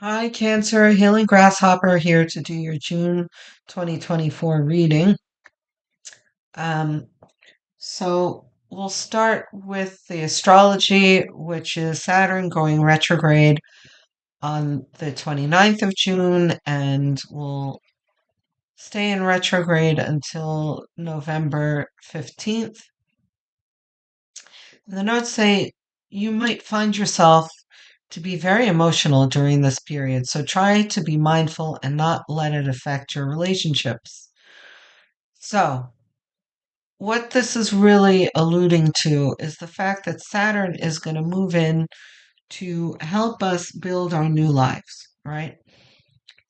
Hi, Cancer. Healing Grasshopper here to do your June 2024 reading. Um, so we'll start with the astrology, which is Saturn going retrograde on the 29th of June, and will stay in retrograde until November 15th. The notes say you might find yourself to be very emotional during this period, so try to be mindful and not let it affect your relationships. So, what this is really alluding to is the fact that Saturn is going to move in to help us build our new lives, right?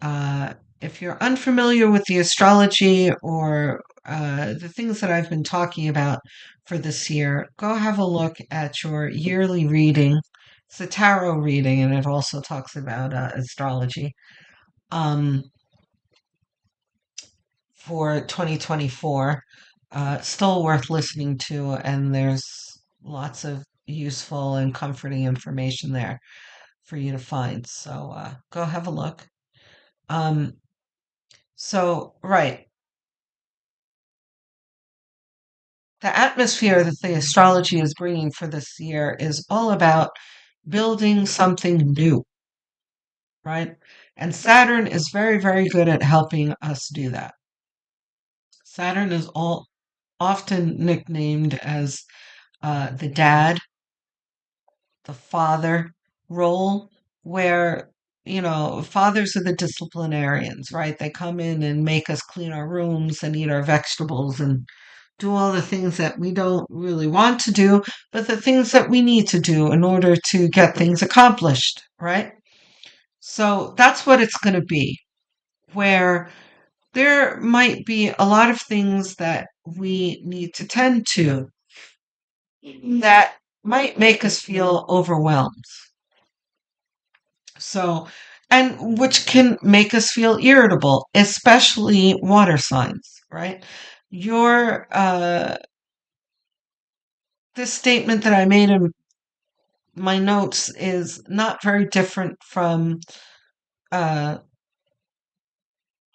Uh, if you're unfamiliar with the astrology or the things that I've been talking about for this year, go have a look at your yearly reading. It's a tarot reading, and it also talks about astrology um, for 2024. Still worth listening to, and there's lots of useful and comforting information there for you to find. So go have a look. Um, right. The atmosphere that the astrology is bringing for this year is all about building something new, right? And Saturn is very, very good at helping us do that. Saturn is all often nicknamed as the dad, the father role, where fathers are the disciplinarians, right? They come in and make us clean our rooms and eat our vegetables and do all the things that we don't really want to do, but the things that we need to do in order to get things accomplished, right? So that's what it's going to be, where there might be a lot of things that we need to tend to that might make us feel overwhelmed. So, and which can make us feel irritable, especially water signs, right? Your this statement that I made in my notes is not very different from uh,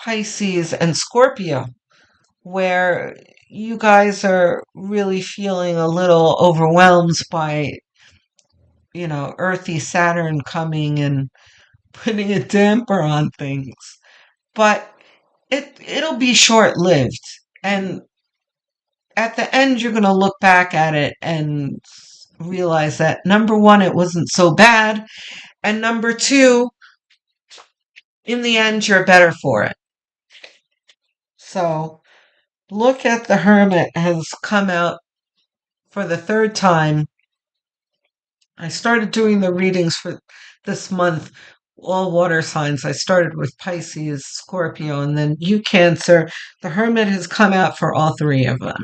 Pisces and Scorpio, where you guys are really feeling a little overwhelmed by, earthy Saturn coming and putting a damper on things. But it'll be short lived. And at the end, you're going to look back at it and realize that number one, it wasn't so bad. And number two, in the end, you're better for it. So look at the Hermit has come out for the third time. I started doing the readings for this month, all water signs. I started with Pisces, Scorpio, and then you, Cancer. The Hermit has come out for all three of them.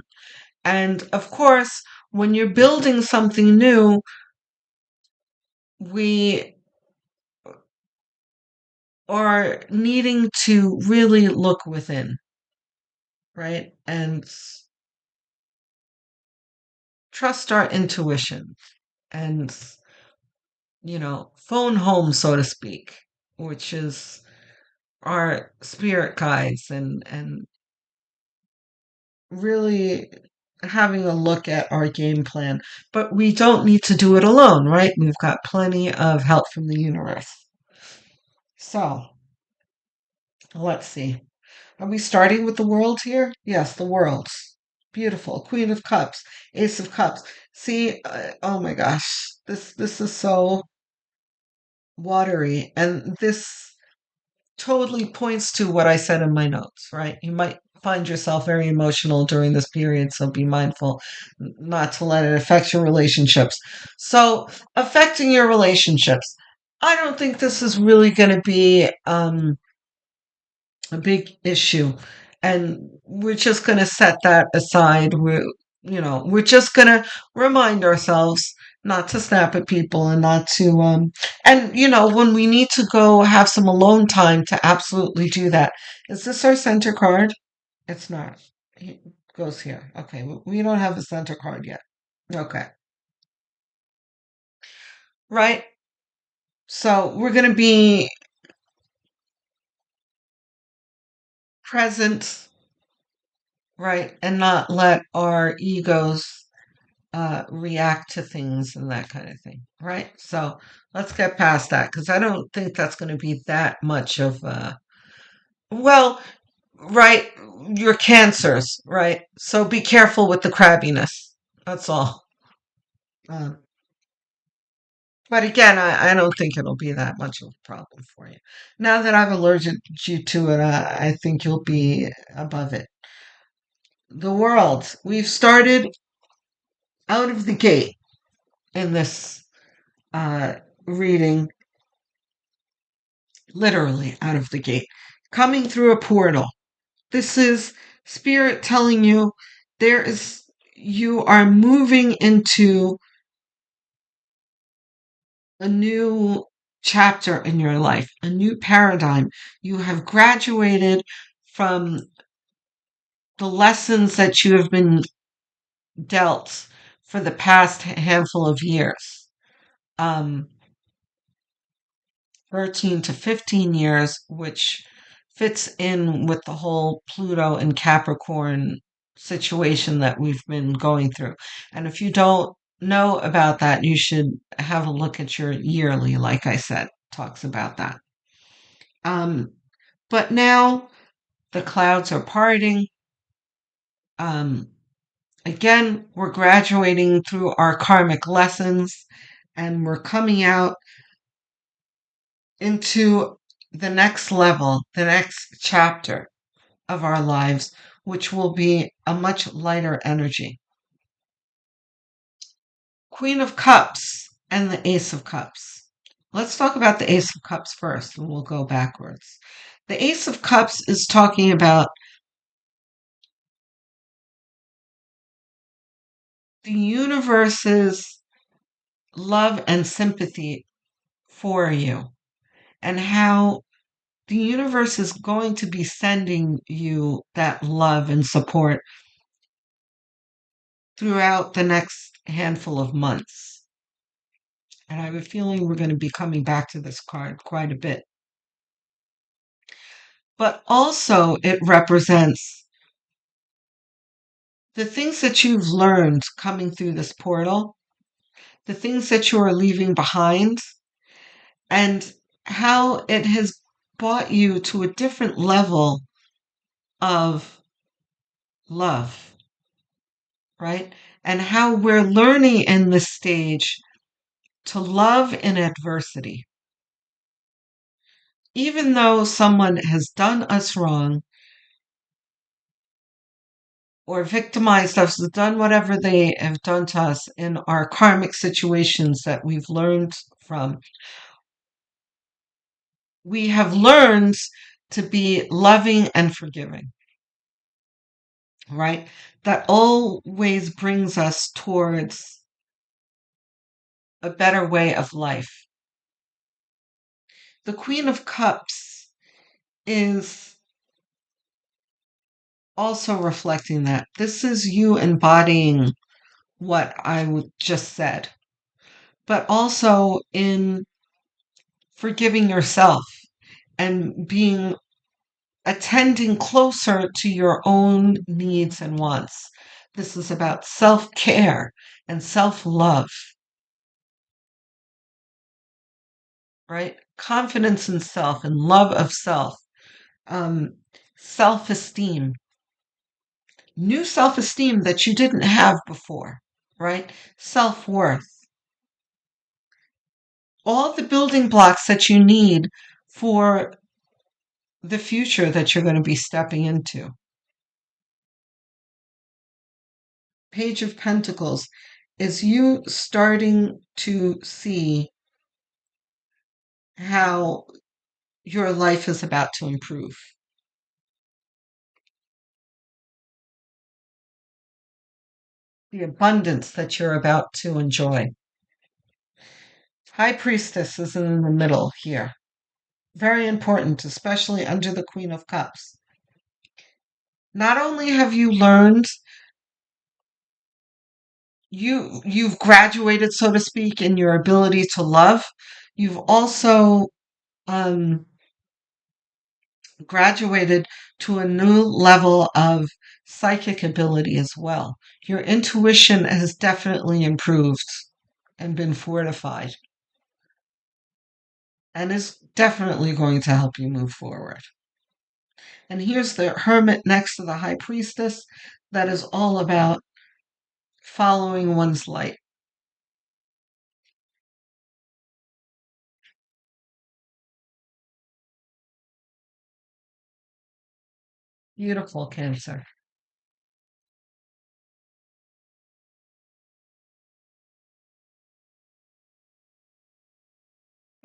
And of course, when you're building something new, we are needing to really look within, right? And trust our intuition and, phone home, so to speak, which is our spirit guides and really having a look at our game plan. But we don't need to do it alone, right? We've got plenty of help from the universe. So let's see. Are we starting with the world here? Yes, the worlds. Beautiful. Queen of Cups, Ace of Cups. See, oh my gosh, this is so watery, and this totally points to what I said in my notes, right? You might find yourself very emotional during this period, so be mindful not to let it affect your relationships. So, affecting your relationships. I don't think this is really going to be a big issue. And we're just going to set that aside. We're just going to remind ourselves not to snap at people and not to, and when we need to go have some alone time to absolutely do that. Is this our center card? It's not. It goes here. Okay. We don't have a center card yet. Okay. Right. So we're going to be present, right? And not let our egos react to things and that kind of thing, right? So let's get past that because I don't think that's going to be that much of a, well, right, your cancers, right? So be careful with the crabbiness. That's all. Um, but again, I don't think it'll be that much of a problem for you. Now that I've alerted you to it, I think you'll be above it. The world. We've started out of the gate in this uh, reading, literally out of the gate, coming through a portal. This is spirit telling you you are moving into a new chapter in your life, a new paradigm. You have graduated from the lessons that you have been dealt for the past handful of years. Um, 13 to 15 years, which fits in with the whole Pluto and Capricorn situation that we've been going through. And if you don't know about that, you should have a look at your yearly, like I said, talks about that. Um, but now the clouds are parting. Um, Again, we're graduating through our karmic lessons and we're coming out into the next level, the next chapter of our lives, which will be a much lighter energy. Queen of Cups and the Ace of Cups. Let's talk about the Ace of Cups first, and we'll go backwards. The Ace of Cups is talking about the universe's love and sympathy for you, and how the universe is going to be sending you that love and support throughout the next handful of months. And I have a feeling we're going to be coming back to this card quite a bit. But also, it represents the things that you've learned coming through this portal, the things that you are leaving behind, and how it has brought you to a different level of love, right? And how we're learning in this stage to love in adversity. Even though someone has done us wrong or victimized us, done whatever they have done to us in our karmic situations that we've learned from, we have learned to be loving and forgiving, right? That always brings us towards a better way of life. The Queen of Cups is also reflecting that. This is you embodying what I just said, but also in forgiving yourself and being attending closer to your own needs and wants. This is about self care and self love, right? Confidence in self and love of self, um, self esteem, new self esteem that you didn't have before, right? Self worth, all the building blocks that you need for the future that you're going to be stepping into. Page of Pentacles is you starting to see how your life is about to improve. The abundance that you're about to enjoy. High Priestess is in the middle here. Very important, especially under the Queen of Cups. Not only have you learned, you've graduated, so to speak, in your ability to love, you've also um, graduated to a new level of psychic ability as well. Your intuition has definitely improved and been fortified and is definitely going to help you move forward. And here's the hermit next to the high priestess that is all about following one's light. Beautiful, Cancer.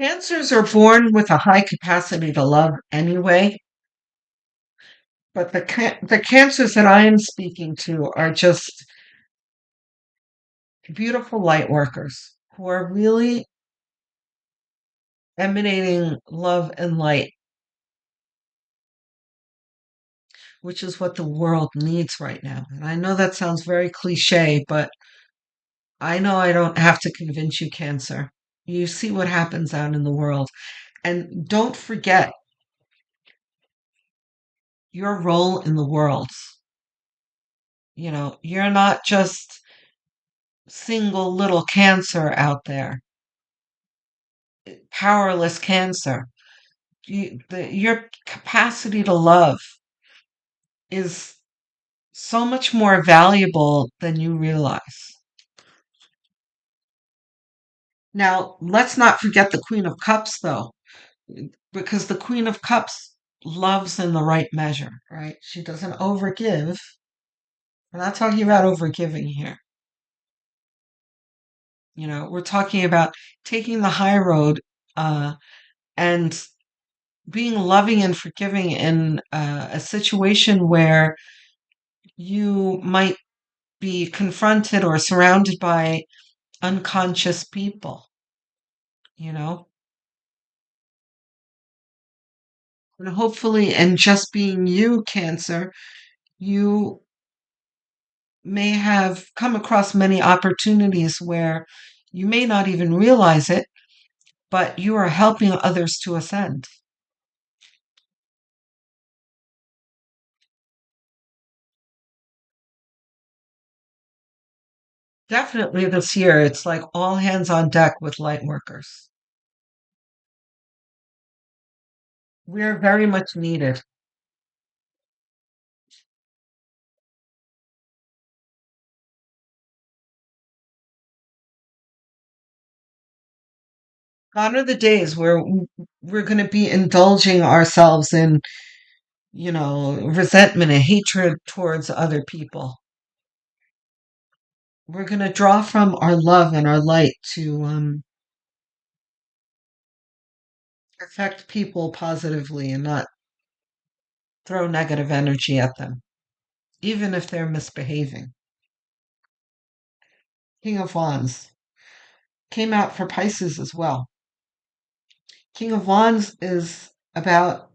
Cancers are born with a high capacity to love anyway, but the cancers that I am speaking to are just beautiful light workers who are really emanating love and light, which is what the world needs right now. And I know that sounds very cliche, but I know I don't have to convince you, Cancer. You see what happens out in the world. And don't forget your role in the world. You know, you're not just single little Cancer out there, powerless Cancer. Your capacity to love is so much more valuable than you realize. Now, let's not forget the Queen of Cups, though, because the Queen of Cups loves in the right measure, right? She doesn't overgive. We're not talking about overgiving here. You know, we're talking about taking the high road and being loving and forgiving in a situation where you might be confronted or surrounded by unconscious people, you know? And hopefully, in just being you, Cancer, you may have come across many opportunities where you may not even realize it, but you are helping others to ascend. Definitely this year, it's like all hands on deck with light workers. We are very much needed. Gone are the days where we're going to be indulging ourselves in, resentment and hatred towards other people. We're going to draw from our love and our light to affect people positively and not throw negative energy at them, even if they're misbehaving. King of Wands came out for Pisces as well. King of Wands is about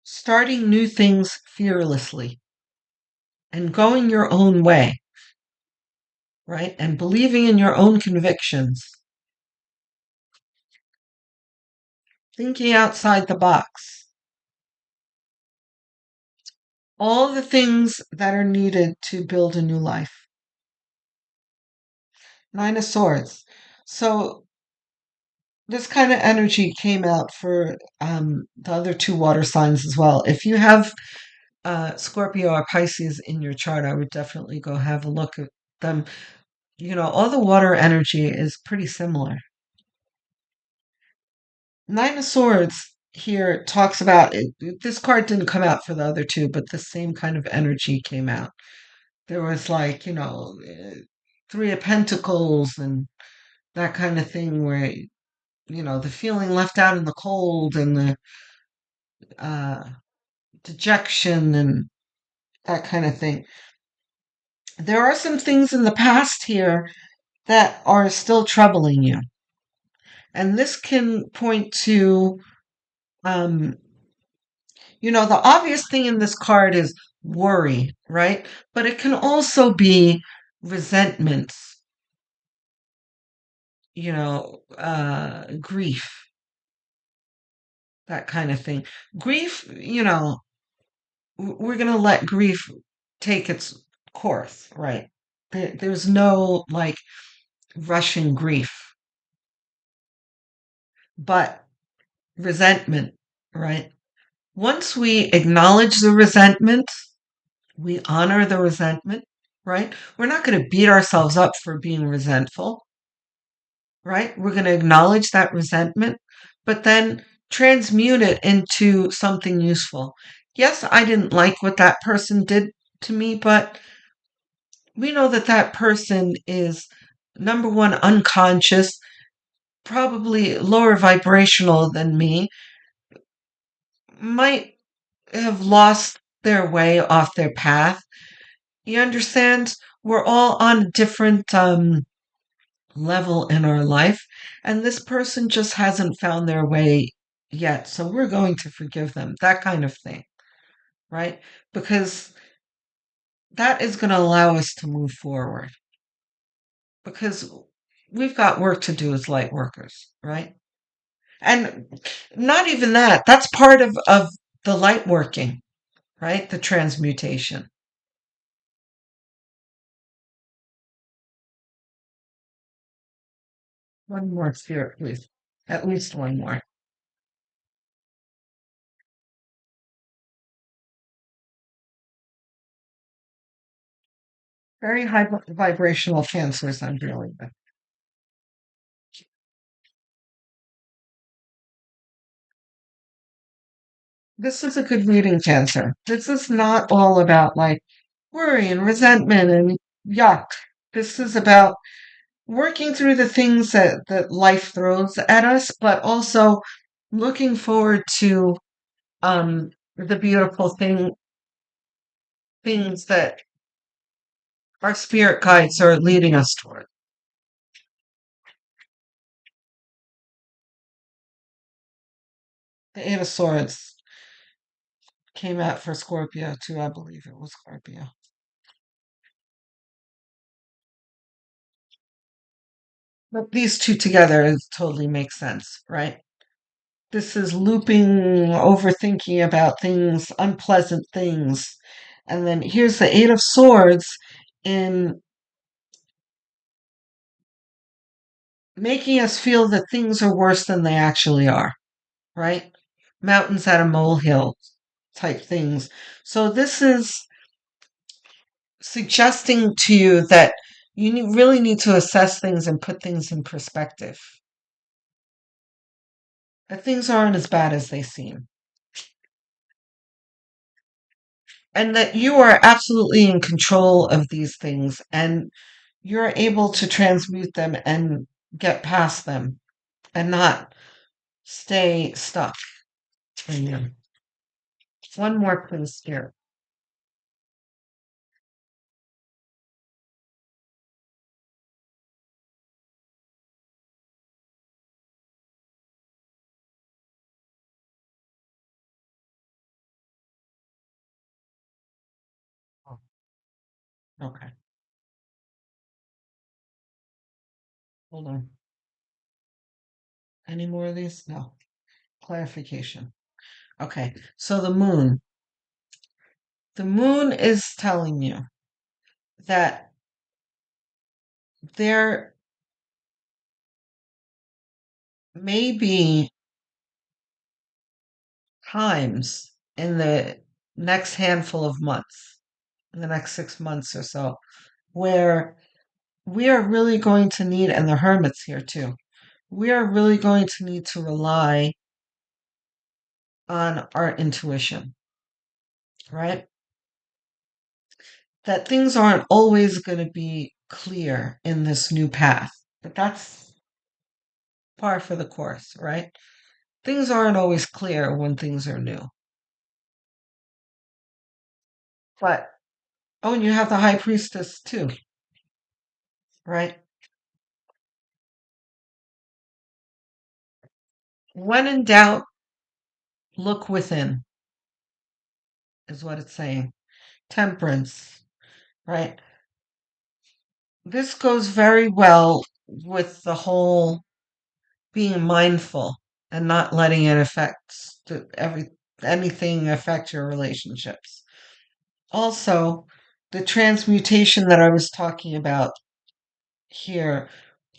starting new things fearlessly and going your own way, right? And believing in your own convictions, thinking outside the box. All the things that are needed to build a new life. Nine of Swords. So this kind of energy came out for the other two water signs as well. If you have Scorpio or Pisces in your chart, I would definitely go have a look at them. You know, all the water energy is pretty similar. Nine of Swords here talks about it. This card didn't come out for the other two, but the same kind of energy came out. There was like, Three of Pentacles and that kind of thing where, the feeling left out in the cold and the uh, dejection and that kind of thing. There are some things in the past here that are still troubling you. And this can point to, um, the obvious thing in this card is worry, right? But it can also be resentments, grief. that kind of thing. Grief, we're going to let grief take its course, right? There's no like rushing grief, but resentment, right? Once we acknowledge the resentment, we honor the resentment, right? We're not going to beat ourselves up for being resentful, right? We're going to acknowledge that resentment, but then transmute it into something useful. Yes, I didn't like what that person did to me, but we know that that person is number one, unconscious, probably lower vibrational than me, might have lost their way off their path. You understand? We're all on a different level in our life, and this person just hasn't found their way yet. So we're going to forgive them, that kind of thing, right? Because that is going to allow us to move forward. Because we've got work to do as light workers, right? And not even that, that's part of the light working, right? The transmutation. One more spirit, please. At least one more. Very high vibrational cancers I'm dealing with. This is a good reading, Cancer. This is not all about like worry and resentment and yuck. This is about working through the things that life throws at us, but also looking forward to the beautiful things that our spirit guides are leading us toward. The Eight of Swords came out for Scorpio too, I believe it was Scorpio. But these two together totally makes sense, right? This is looping, overthinking about things, unpleasant things. And then here's the Eight of Swords in making us feel that things are worse than they actually are, right? Mountains at a molehill type things. So this is suggesting to you that you really need to assess things and put things in perspective. That things aren't as bad as they seem. And that you are absolutely in control of these things and you're able to transmute them and get past them and not stay stuck in them. One more, please, here. Oh, okay, hold on. Any more of these? No. Clarification. Okay, so the moon. The moon is telling you that there may be times in the next handful of months, in the next 6 months or so, where we are really going to need, and the hermit's here too, we are really going to need to rely on our intuition, right? That things aren't always going to be clear in this new path, but that's par for the course, right? Things aren't always clear when things are new. But, oh, and you have the high priestess too, right? When in doubt, look within, is what it's saying. Temperance, right? This goes very well with the whole being mindful. and not letting it anything affect your relationships. Also, the transmutation that I was talking about here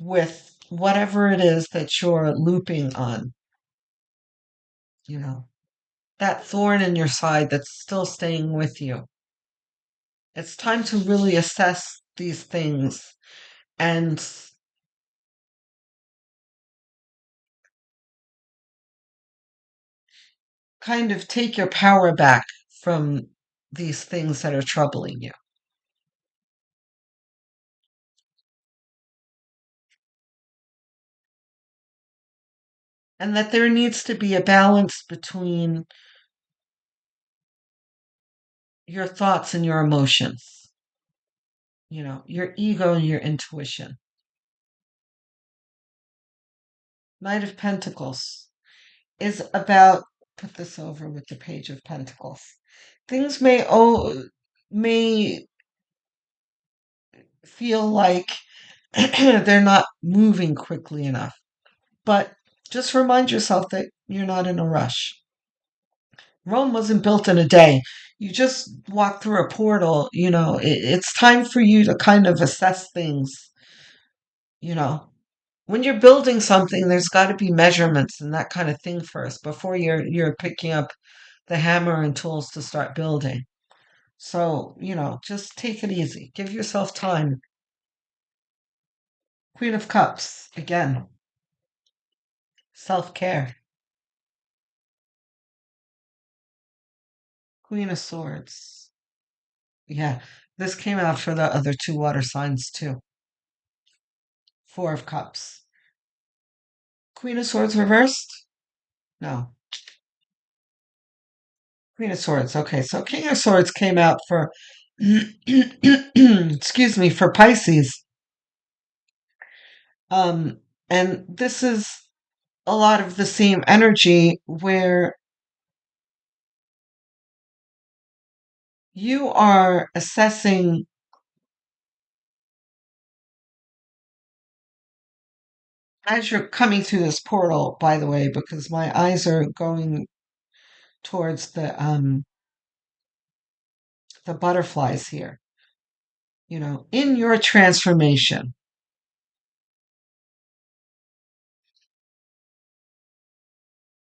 with whatever it is that you're looping on, you know, that thorn in your side that's still staying with you. It's time to really assess these things and kind of take your power back from these things that are troubling you. And that there needs to be a balance between your thoughts and your emotions, your ego and your intuition. Knight of Pentacles is about, put this over with the Page of Pentacles. Things may feel like they're not moving quickly enough, but just remind yourself that you're not in a rush. Rome wasn't built in a day. You just walk through a portal, it's time for you to kind of assess things, you know. When you're building something, there's got to be measurements and that kind of thing first before you're picking up the hammer and tools to start building. So, just take it easy. Give yourself time. Queen of Cups, again, self-care. Queen of Swords. Yeah, this came out for the other two water signs too. Four of Cups. Queen of Swords reversed? No. Queen of Swords. Okay, so King of Swords came out for, excuse me, for Pisces. Um, and this is a lot of the same energy where you are assessing as you're coming through this portal, by the way, because my eyes are going towards the butterflies here. In your transformation,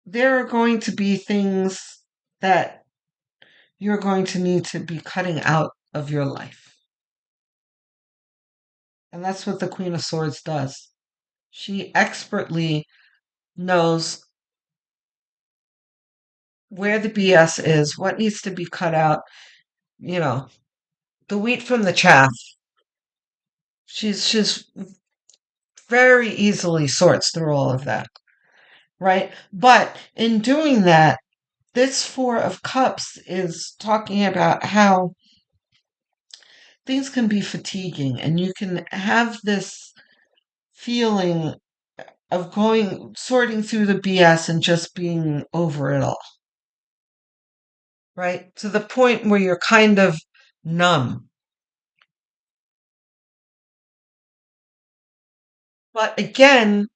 there are going to be things that you're going to need to be cutting out of your life. And that's what the Queen of Swords does. She expertly knows where the BS is, what needs to be cut out, you know, the wheat from the chaff. She's very easily sorts through all of that, right? But in doing that, this Four of Cups is talking about how things can be fatiguing and you can have this feeling of sorting through the BS and just being over it all, right? To the point where you're kind of numb. But again,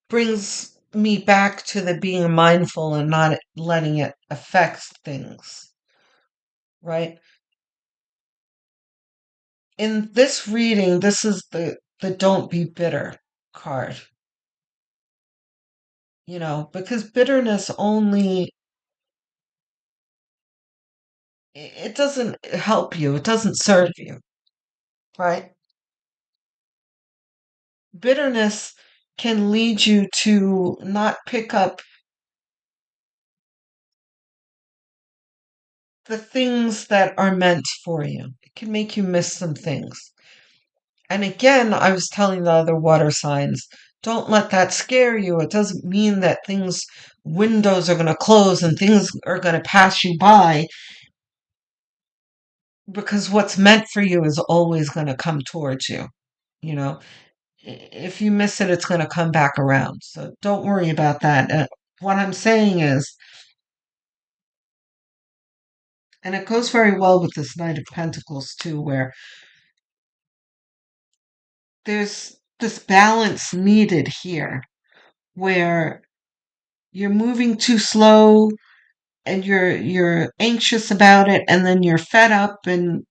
brings me back to the being mindful and not letting it affect things, right? In this reading, this is the don't be bitter card, because bitterness only, it doesn't help you, it doesn't serve you, right? Bitterness can lead you to not pick up the things that are meant for you. It can make you miss some things. And again, I was telling the other water signs, don't let that scare you. It doesn't mean that windows are going to close and things are going to pass you by, because what's meant for you is always going to come towards you. You know, if you miss it, it's going to come back around. So don't worry about that. What I'm saying is, and it goes very well with this Knight of Pentacles too, where there's this balance needed here, where You're moving too slow and you're anxious about it and then you're fed up and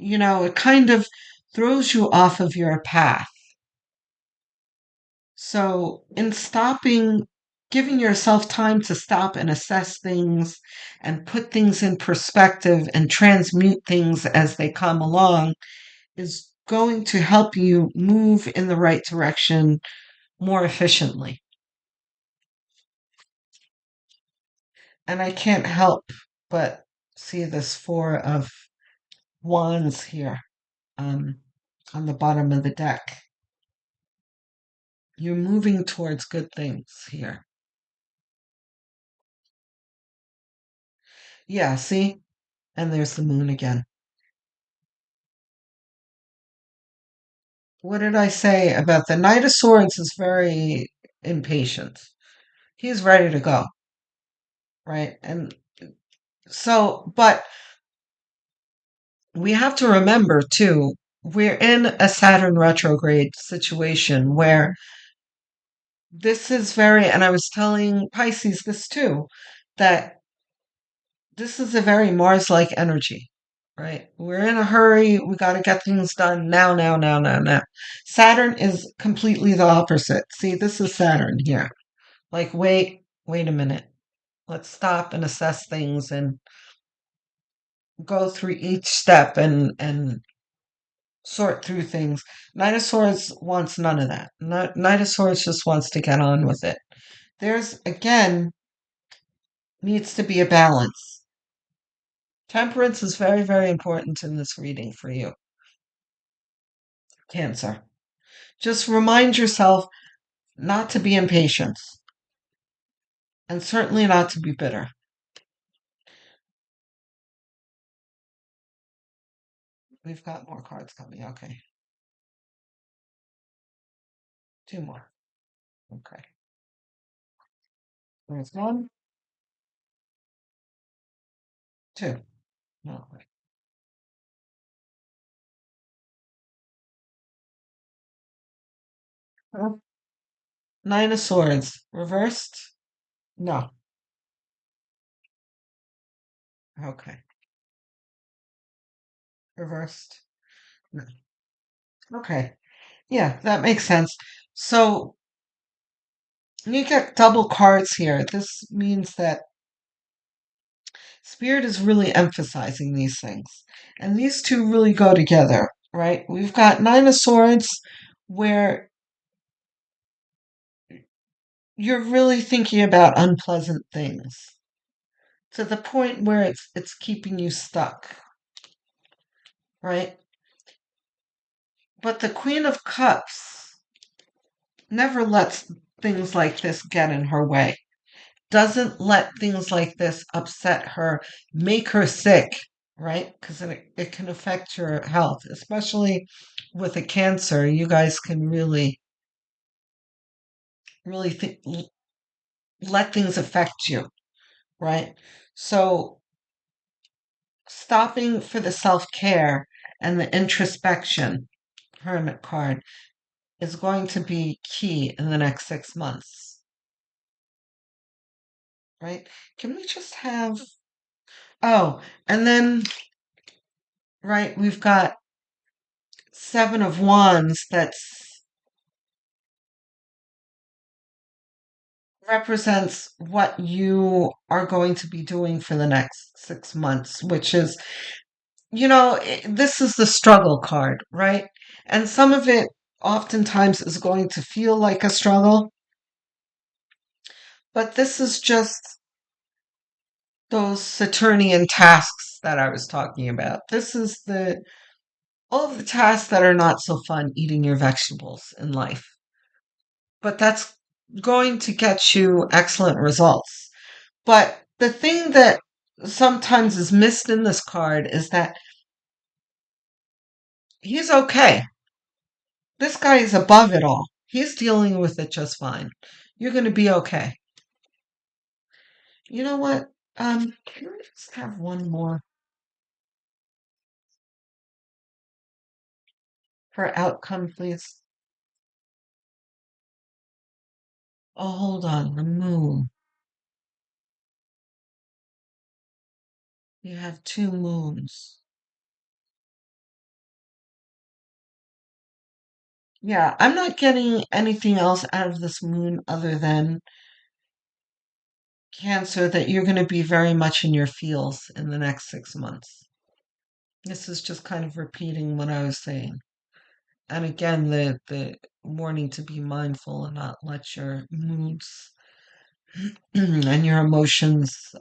it kind of throws you off of your path. So, in stopping, giving yourself time to stop and assess things and put things in perspective and transmute things as they come along is going to help you move in the right direction more efficiently. And I can't help but see this Four of Wands here um, on the bottom of the deck. You're moving towards good things here. Yeah, see? And there's the moon again. What did I say about the Knight of Swords is very impatient. He's ready to go, right? And so, but we have to remember too, we're in a Saturn retrograde situation where this is very, and I was telling Pisces this too, that this is a very Mars like energy, right? We're in a hurry. We got to get things done now, now, now, now, now. Saturn is completely the opposite. See, this is Saturn here. Like, wait a minute. Let's stop and assess things and go through each step and sort through things. Knight of Swords wants none of that. Knight of Swords just wants to get on with it. There's, again, needs to be a balance. Temperance is very, very important in this reading for you, Cancer. Just remind yourself not to be impatient and certainly not to be bitter. We've got more cards coming. Okay. Two more. Okay. There's one, two. No, wait. Nine of Swords. Reversed? No. Okay. Reversed? No. Okay. Yeah, that makes sense. So you get double cards here. This means that Spirit is really emphasizing these things. And these two really go together, right? We've got Nine of Swords where you're really thinking about unpleasant things to the point where it's keeping you stuck, right? But the Queen of Cups never lets things like this get in her way. Doesn't let things like this upset her, make her sick, right? Because it can affect your health, especially with a cancer. You guys can really, really let things affect you, right? So stopping for the self care and the introspection, Hermit card, is going to be key in the next 6 months, right? Can we just have. Oh, and then, right, we've got Seven of Wands that's represents what you are going to be doing for the next 6 months, which is, this is the struggle card, right? And some of it oftentimes is going to feel like a struggle, but this is just those Saturnian tasks that I was talking about. This is the all of the tasks that are not so fun eating your vegetables in life. But that's going to get you excellent results. But the thing that sometimes is missed in this card is that he's okay. This guy is above it all. He's dealing with it just fine. You're going to be okay. You know what? Can we just have one more for outcome, please? Oh, hold on. The moon. You have two moons. Yeah, I'm not getting anything else out of this moon other than Cancer that you're going to be very much in your feels in the next 6 months. This is just kind of repeating what I was saying. And again, the warning to be mindful and not let your moods and your emotions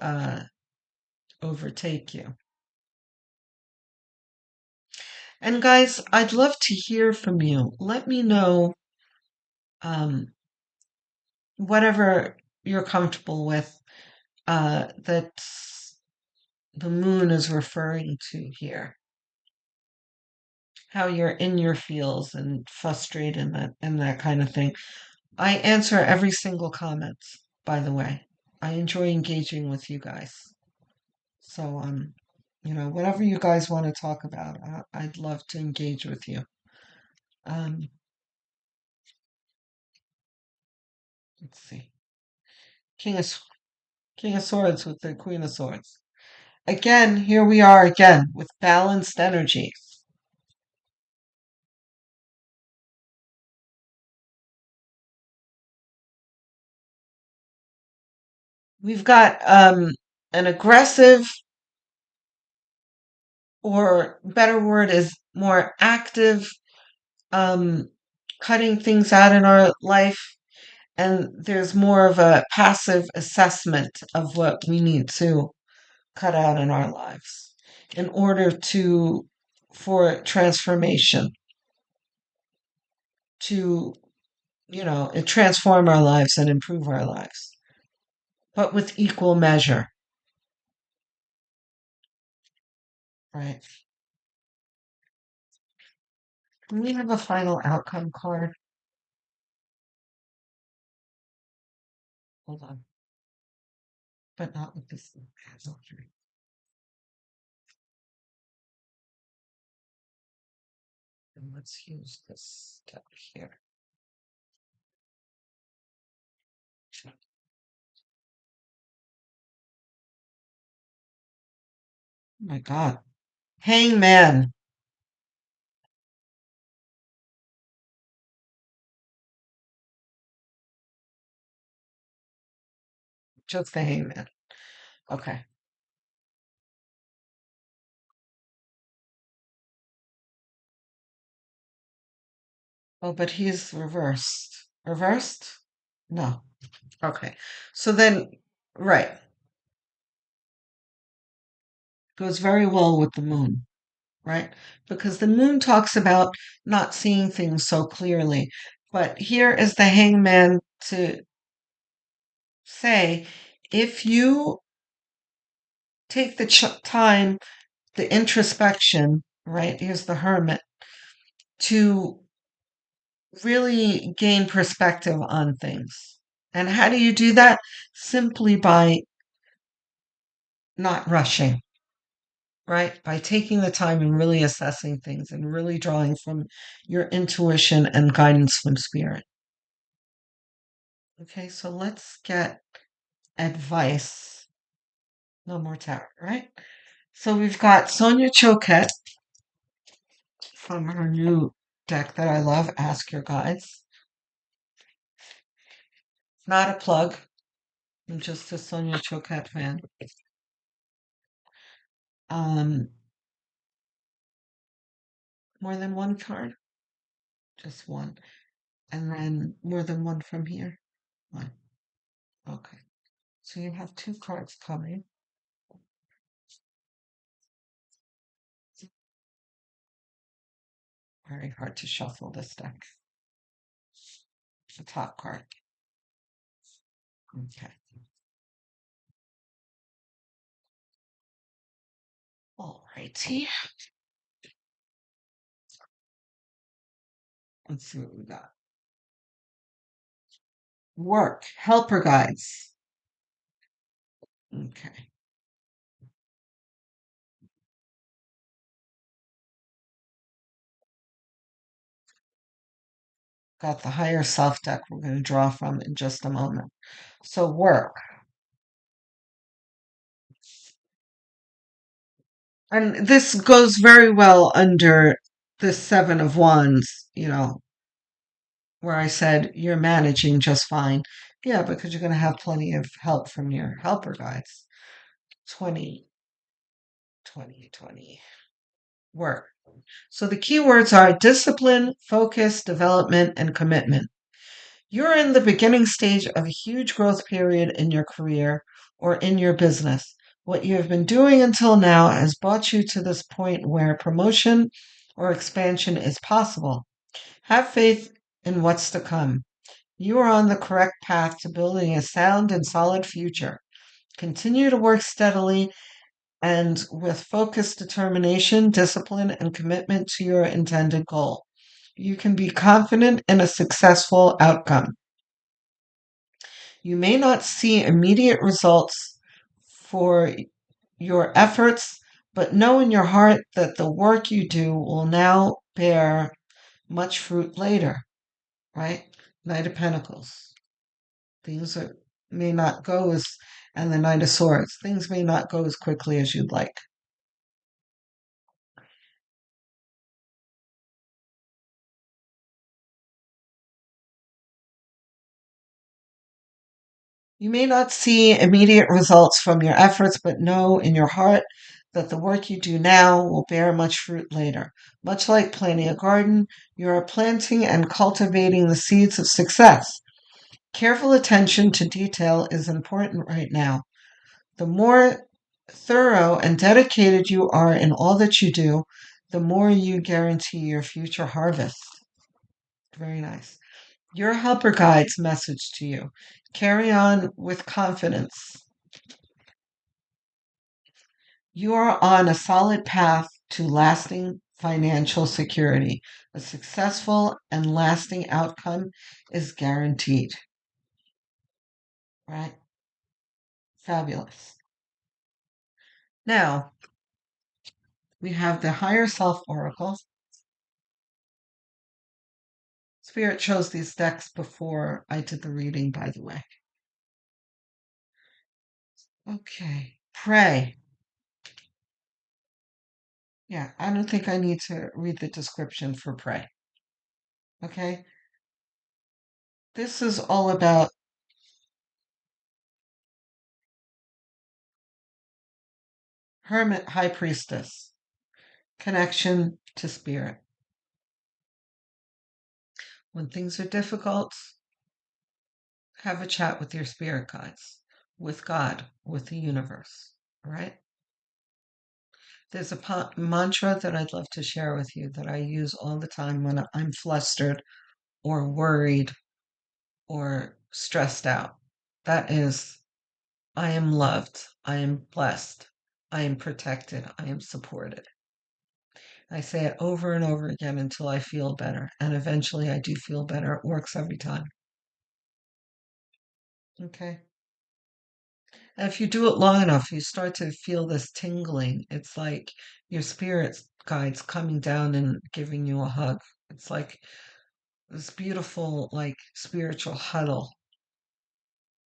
overtake you. And guys, I'd love to hear from you. Let me know um, whatever you're comfortable with that the moon is referring to here. How you're in your feels and frustrated and that kind of thing. I answer every single comment, by the way. I enjoy engaging with you guys. So whatever you guys want to talk about, I'd love to engage with you. Um, let's see. King of King of Swords with the Queen of Swords. Again, here we are again with balanced energy. We've got an aggressive, or better word is more active, um, cutting things out in our life, and there's more of a passive assessment of what we need to cut out in our lives in order to for transformation to transform our lives and improve our lives, but with equal measure, right? Can we have a final outcome card? Hold on, but not with this. And let's use this step here. Oh my God. Hangman. Just the hangman. Okay. Oh, but he's reversed. Reversed? No. Okay. So then, right. Goes very well with the moon, right? Because the moon talks about not seeing things so clearly. But here is the hangman to say, if you take the time, the introspection, right? Here's the hermit, to really gain perspective on things. And how do you do that? Simply by not rushing, right? By taking the time and really assessing things and really drawing from your intuition and guidance from spirit. Okay, so let's get advice. No more tarot, right? So we've got Sonia Choquette from her new deck that I love, Ask Your Guides. Not a plug. I'm just a Sonia Choquette fan. Um, more than one card? Just one. And then more than one from here? One. Okay. So you have two cards coming. Very hard to shuffle this deck. The top card. Okay. All righty. Let's see what we got. Work. Helper guides. Okay. Got the higher self deck we're going to draw from in just a moment. So work. And this goes very well under the Seven of Wands, where I said you're managing just fine. Yeah, because you're going to have plenty of help from your helper guides. 20, 20, 20. Work. So the keywords are discipline, focus, development, and commitment. You're in the beginning stage of a huge growth period in your career or in your business. What you have been doing until now has brought you to this point where promotion or expansion is possible. Have faith in what's to come. You are on the correct path to building a sound and solid future. Continue to work steadily and with focused determination, discipline, and commitment to your intended goal. You can be confident in a successful outcome. You may not see immediate results for your efforts, but know in your heart that the work you do will now bear much fruit later, right? Knight of Pentacles. Things may not go as, and the Knight of Swords. Things may not go as quickly as you'd like. You may not see immediate results from your efforts, but know in your heart that the work you do now will bear much fruit later. Much like planting a garden, you are planting and cultivating the seeds of success. Careful attention to detail is important right now. The more thorough and dedicated you are in all that you do, the more you guarantee your future harvest. Very nice. Your helper guide's message to you: carry on with confidence. You are on a solid path to lasting financial security. A successful and lasting outcome is guaranteed. Right? Fabulous. Now, we have the Higher Self Oracle. Spirit chose these decks before I did the reading, by the way. Okay. Pray. Yeah, I don't think I need to read the description for pray. Okay? This is all about Hermit High Priestess, connection to spirit. When things are difficult, have a chat with your spirit guides, with God, with the universe. All right? There's a mantra that I'd love to share with you that I use all the time when I'm flustered or worried or stressed out. That is, I am loved, I am blessed, I am protected, I am supported. I say it over and over again until I feel better, and eventually I do feel better. It works every time. Okay. And if you do it long enough, you start to feel this tingling. It's like your spirit guides coming down and giving you a hug. It's like this beautiful, like spiritual huddle.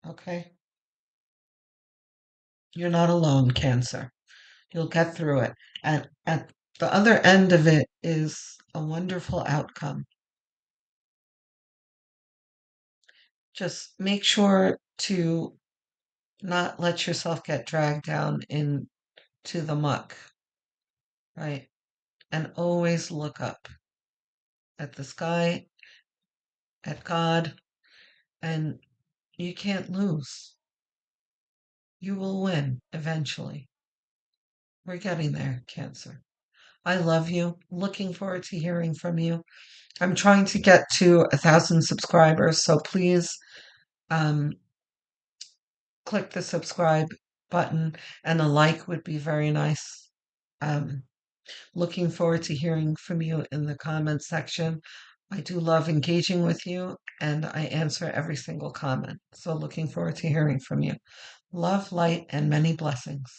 Okay. You're not alone, Cancer. You'll get through it. And at the other end of it is a wonderful outcome. Just make sure to not let yourself get dragged down into the muck, right? And always look up at the sky, at God, and you can't lose. You will win eventually. We're getting there, Cancer. I love you. Looking forward to hearing from you. I'm trying to get to 1,000 subscribers, so please um, click the subscribe button, and a like would be very nice. Um, Looking forward to hearing from you in the comments section. I do love engaging with you, and I answer every single comment. So looking forward to hearing from you. Love, light, and many blessings.